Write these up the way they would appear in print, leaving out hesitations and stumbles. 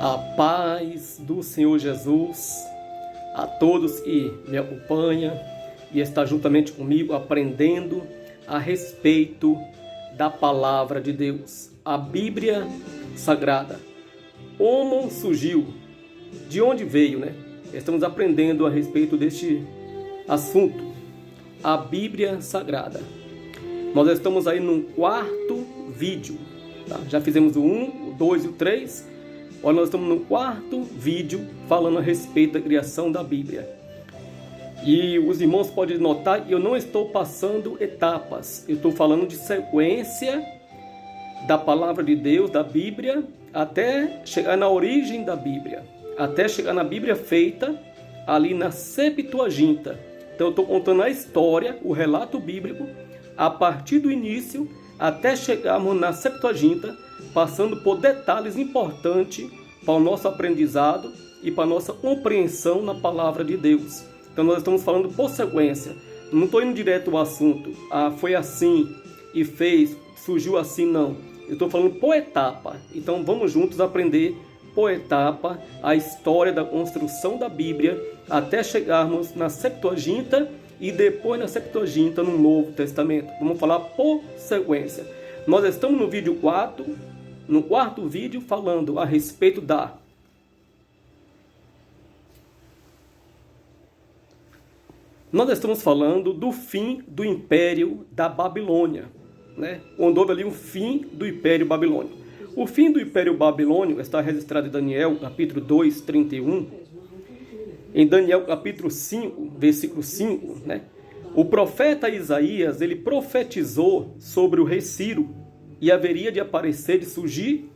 A paz do Senhor Jesus a todos que me acompanham e está juntamente comigo aprendendo a respeito da palavra de Deus, a Bíblia Sagrada. Como surgiu? De onde veio, né? Estamos aprendendo a respeito deste assunto, a Bíblia Sagrada. Nós estamos aí no quarto vídeo, tá? Já fizemos o 1, o 2 e o 3. Olha, nós estamos no quarto vídeo falando a respeito da criação da Bíblia. E os irmãos podem notar que eu não estou passando etapas. Eu estou falando de sequência da palavra de Deus, da Bíblia, até chegar na origem da Bíblia. Até chegar na Bíblia feita ali na Septuaginta. Então eu estou contando a história, o relato bíblico, a partir do início até chegarmos na Septuaginta, passando por detalhes importantes para o nosso aprendizado e para a nossa compreensão na palavra de Deus. Então nós estamos falando por sequência. Não estou indo direto ao assunto. Foi assim e fez, surgiu assim, não. Eu estou falando por etapa. Então vamos juntos aprender por etapa a história da construção da Bíblia até chegarmos na Septuaginta e depois na Septuaginta no Novo Testamento. Vamos falar por sequência. Nós estamos no vídeo 4, no quarto vídeo, falando a respeito da Nós estamos falando do fim do Império da Babilônia, né? Quando houve ali um fim do Império Babilônico. O fim do Império Babilônico está registrado em Daniel, capítulo 2, 31. Em Daniel, capítulo 5, versículo 5, né? O profeta Isaías, ele profetizou sobre o rei Ciro, e haveria de aparecer, de surgir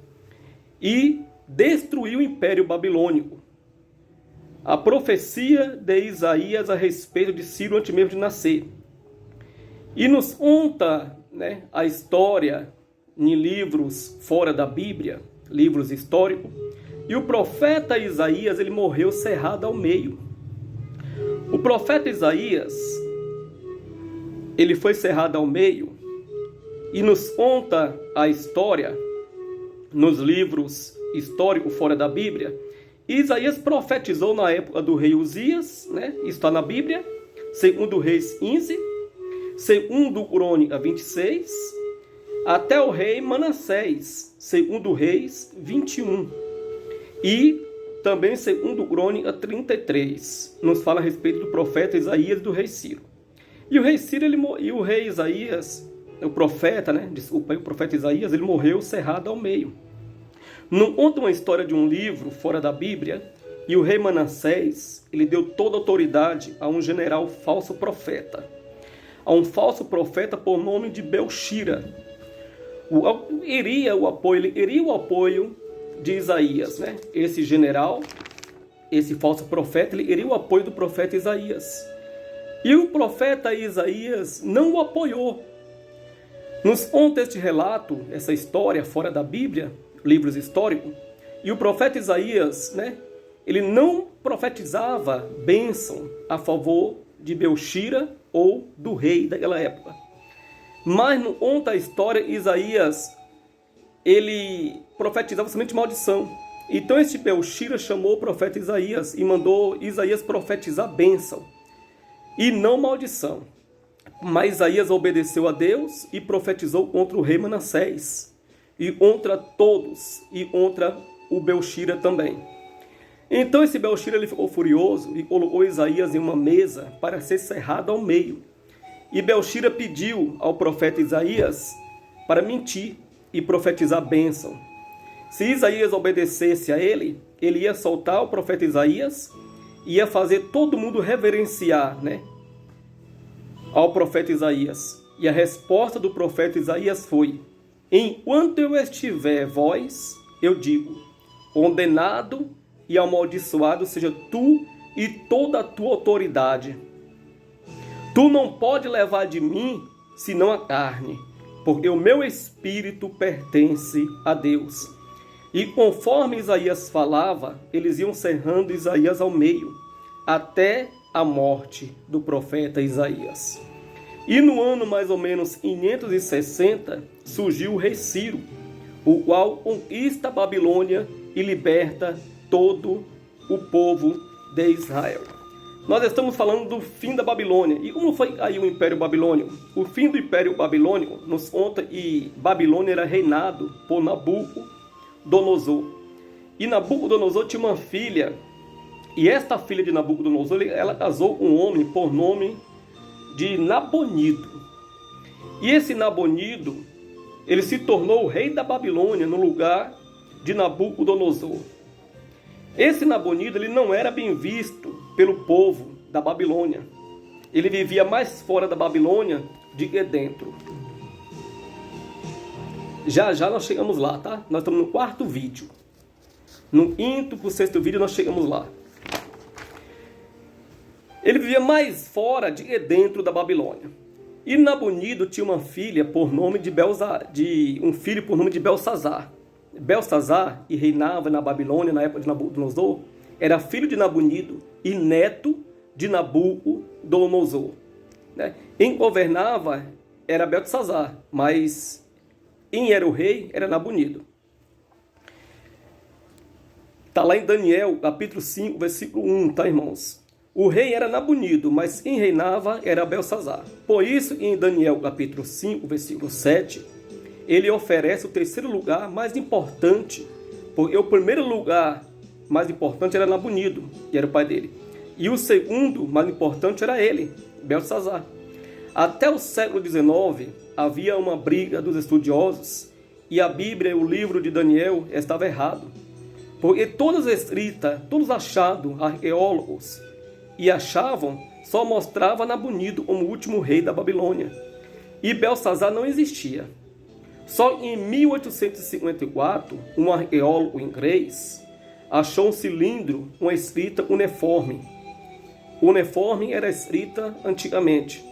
e destruir o Império Babilônico. A profecia de Isaías a respeito de Ciro antes mesmo de nascer. E nos conta, né, a história em livros fora da Bíblia, livros históricos. E o profeta Isaías, ele morreu cerrado ao meio. O profeta Isaías, ele foi cerrado ao meio e nos conta a história nos livros históricos fora da Bíblia. Isaías profetizou na época do rei Uzias, né? Está na Bíblia, segundo Reis 15, segundo Crônica 26, até o rei Manassés, segundo Reis 21. E também segundo Crônica 33, nos fala a respeito do profeta Isaías e do rei Ciro. E o rei Ciro, e o rei Isaías, o profeta Isaías, ele morreu cerrado ao meio. Não conta uma história de um livro fora da Bíblia, e o rei Manassés, ele deu toda a autoridade a um general falso profeta. A um falso profeta por nome de Belxira. Ele queria o apoio de Isaías, né? Esse general, esse falso profeta, ele queria o apoio do profeta Isaías. E o profeta Isaías não o apoiou. Nos conta este relato, essa história fora da Bíblia, livros históricos, e o profeta Isaías, né, ele não profetizava bênção a favor de Belxira ou do rei daquela época. Mas no conta a história, Isaías, ele profetizava somente maldição. Então este Belxira chamou o profeta Isaías e mandou Isaías profetizar bênção e não maldição. Mas Isaías obedeceu a Deus e profetizou contra o rei Manassés, e contra todos, e contra o Belxira também. Então esse Belxira, ele ficou furioso e colocou Isaías em uma mesa para ser cerrado ao meio. E Belxira pediu ao profeta Isaías para mentir e profetizar bênção. Se Isaías obedecesse a ele, ele ia soltar o profeta Isaías e ia fazer todo mundo reverenciar, né, ao profeta Isaías. E a resposta do profeta Isaías foi: enquanto eu estiver vós, eu digo, condenado e amaldiçoado seja tu e toda a tua autoridade. Tu não pode levar de mim, senão a carne, porque o meu espírito pertence a Deus. E conforme Isaías falava, eles iam cerrando Isaías ao meio, até a morte do profeta Isaías. E no ano mais ou menos 560, surgiu o rei Ciro, o qual conquista a Babilônia e liberta todo o povo de Israel. Nós estamos falando do fim da Babilônia. E como foi aí o Império Babilônio? O fim do Império Babilônio nos conta que Babilônia era reinado por Nabucodonosor. E Nabucodonosor tinha uma filha, e esta filha de Nabucodonosor, ela casou com um homem por nome de Nabonido. E esse Nabonido, ele se tornou o rei da Babilônia no lugar de Nabucodonosor. Esse Nabonido, ele não era bem visto pelo povo da Babilônia. Ele vivia mais fora da Babilônia do que dentro. Já já nós chegamos lá, tá? Nós estamos no 4º vídeo. No 5º para o 6º vídeo nós chegamos lá. Ele vivia mais fora do que dentro da Babilônia. E Nabonido tinha uma filha por nome de um filho por nome de Belsazar. Belsazar, que reinava na Babilônia na época de Nabucodonosor, era filho de Nabonido e neto de Nabucodonosor. Quem governava era Belsazar, mas quem era o rei era Nabonido. Está lá em Daniel, capítulo 5, versículo 1, tá, irmãos? O rei era Nabonido, mas quem reinava era Belsazar. Por isso, em Daniel, capítulo 5, versículo 7, ele oferece o 3º lugar mais importante, porque o 1º lugar mais importante era Nabonido, que era o pai dele. E o 2º mais importante era ele, Belsazar. Até o século XIX, havia uma briga dos estudiosos, e a Bíblia, o livro de Daniel, estava errado. Porque todas as escritas, todos achados, arqueólogos, e achavam, só mostrava Nabonido como o último rei da Babilônia. E Belsazar não existia. Só em 1854, um arqueólogo inglês achou um cilindro com a escrita uniforme. Uniforme era escrita antigamente.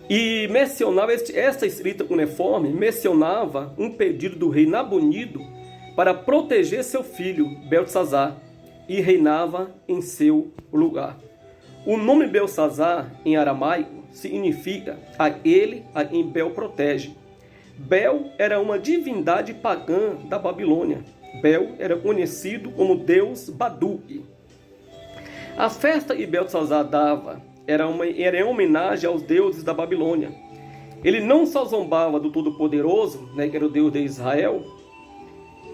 E mencionava esta escrita uniforme, mencionava um pedido do rei Nabonido para proteger seu filho, Belsazar, e reinava em seu lugar. O nome Belsazar, em aramaico, significa aquele a quem Bel protege. Bel era uma divindade pagã da Babilônia. Bel era conhecido como deus Baduk. A festa que Belsazar dava era em homenagem aos deuses da Babilônia. Ele não só zombava do Todo-Poderoso, que era o Deus de Israel,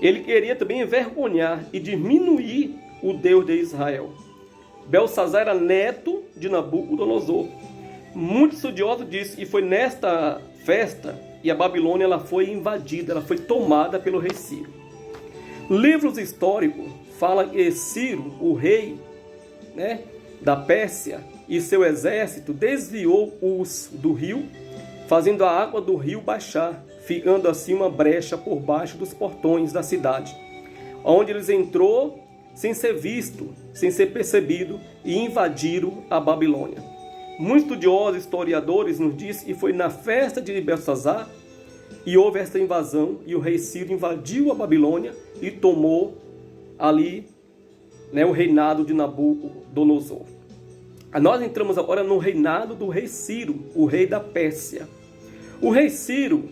ele queria também envergonhar e diminuir o Deus de Israel. Belsazar era neto de Nabucodonosor. Muitos estudiosos dizem que foi nesta festa e a Babilônia ela foi invadida, ela foi tomada pelo rei Ciro. Livros históricos falam que Ciro, o rei da Pérsia, e seu exército desviou-os do rio, fazendo a água do rio baixar, ficando assim uma brecha por baixo dos portões da cidade, onde eles entrou sem ser visto, sem ser percebido, e invadiram a Babilônia. Muitos estudiosos, historiadores nos dizem que foi na festa de Belsazar e houve esta invasão, e o rei Ciro invadiu a Babilônia e tomou ali o reinado de Nabucodonosor. Nós entramos agora no reinado do rei Ciro, o rei da Pérsia. O rei Ciro,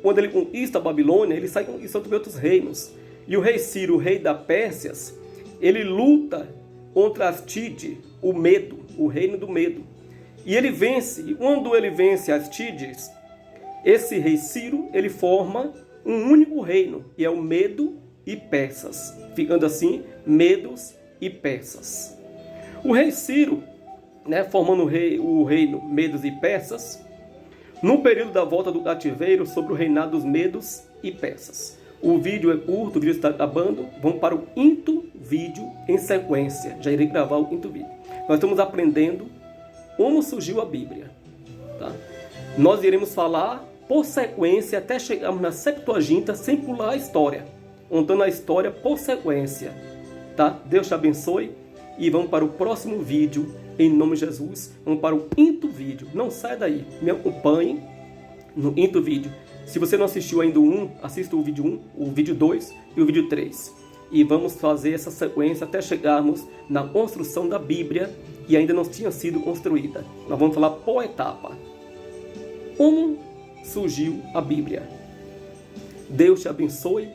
quando ele conquista a Babilônia, ele sai conquistando outros reinos. E o rei Ciro, o rei da Pérsia, ele luta contra Astide, o medo, o reino do medo. E ele vence. E quando ele vence Astides, esse rei Ciro, ele forma um único reino, e é o Medo e Persas. Ficando assim, Medos e Persas. O rei Ciro, formando o reino Medos e Persas, no período da volta do cativeiro, sobre o reinado dos Medos e Persas. O vídeo é curto, o vídeo está acabando. Vamos para o 5º vídeo em sequência. Já irei gravar o 5º vídeo. Nós estamos aprendendo como surgiu a Bíblia. Tá? Nós iremos falar por sequência até chegarmos na Septuaginta, sem pular a história. Contando a história por sequência. Tá? Deus te abençoe. E vamos para o próximo vídeo, em nome de Jesus. Vamos para o 5º vídeo. Não saia daí. Me acompanhe no 5º vídeo. Se você não assistiu ainda o 1, assista o vídeo 1, o vídeo 2 e o vídeo 3. E vamos fazer essa sequência até chegarmos na construção da Bíblia, que ainda não tinha sido construída. Nós vamos falar por etapa. Como surgiu a Bíblia? Deus te abençoe